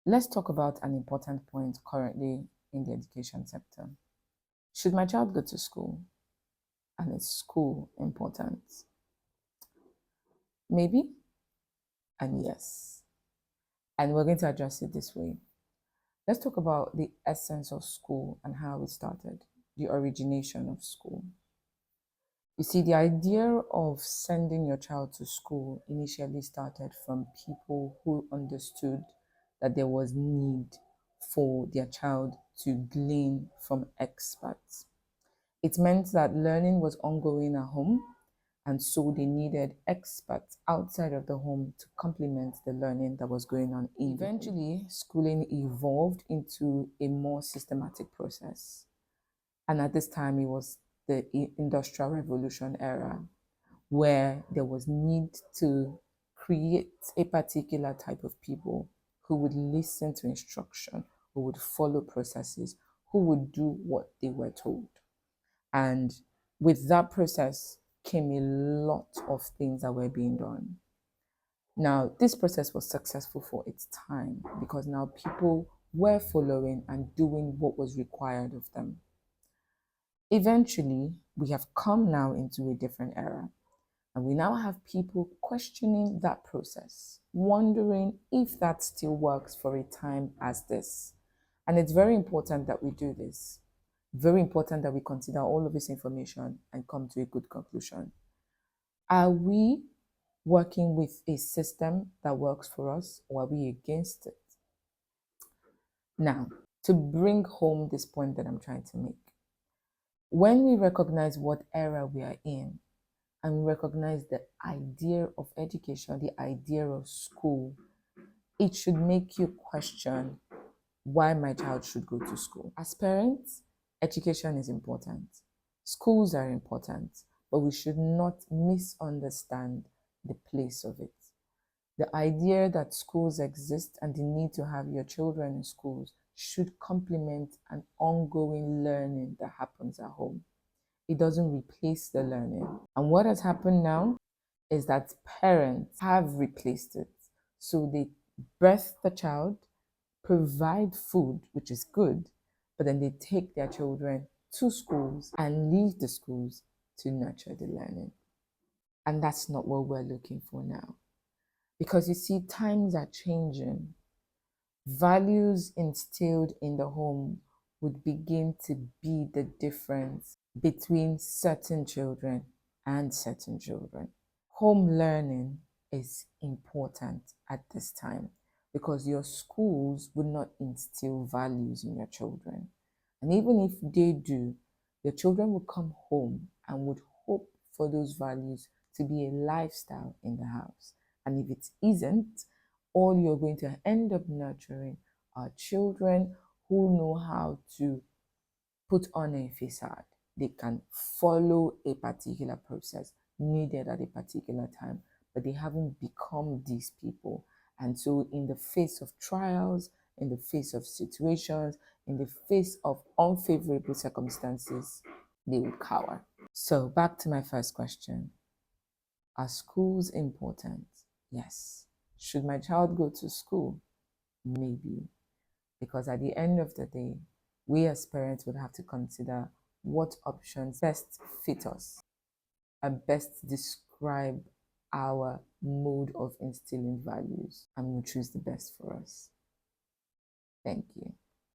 Let's talk about an important point currently in the education sector. Should my child go to school? And is school important? Maybe and yes. And we're going to address it this way. Let's talk about the essence of school and how it started, the origination of school. You see, the idea of sending your child to school initially started from people who understood that there was need for their child to glean from experts. It meant that learning was ongoing at home, and so they needed experts outside of the home to complement the learning that was going on in the home. Eventually, schooling evolved into a more systematic process. And at this time, it was the Industrial Revolution era, where there was need to create a particular type of people who would listen to instruction, who would follow processes, who would do what they were told. And with that process came a lot of things that were being done. Now, this process was successful for its time because now people were following and doing what was required of them. Eventually, we have come now into a different era, and we now have people questioning that process, wondering if that still works for a time as this. And it's very important that we do this. Very important that we consider all of this information and come to a good conclusion. Are we working with a system that works for us, or are we against it? Now, to bring home this point that I'm trying to make, when we recognize what era we are in, and we recognize the idea of education, the idea of school, it should make you question why my child should go to school. As parents, education is important. Schools are important, but we should not misunderstand the place of it. The idea that schools exist and the need to have your children in schools should complement an ongoing learning that happens at home. It doesn't replace the learning. And what has happened now is that parents have replaced it. So they birth the child, provide food, which is good, but then they take their children to schools and leave the schools to nurture the learning. And that's not what we're looking for now. Because you see, times are changing. Values instilled in the home would begin to be the difference between certain children and certain children. Home learning is important at this time because your schools would not instill values in your children. And even if they do, your children would come home and would hope for those values to be a lifestyle in the house. And if it isn't, all you're going to end up nurturing are children who know how to put on a facade. They can follow a particular process needed at a particular time, but they haven't become these people. And so, in the face of trials, in the face of situations, in the face of unfavorable circumstances, they will cower. So, back to my first question. Are schools important? Yes. Should my child go to school? Maybe. Because at the end of the day, we as parents would have to consider what options best fit us and best describe our mode of instilling values, and we'll choose the best for us. Thank you.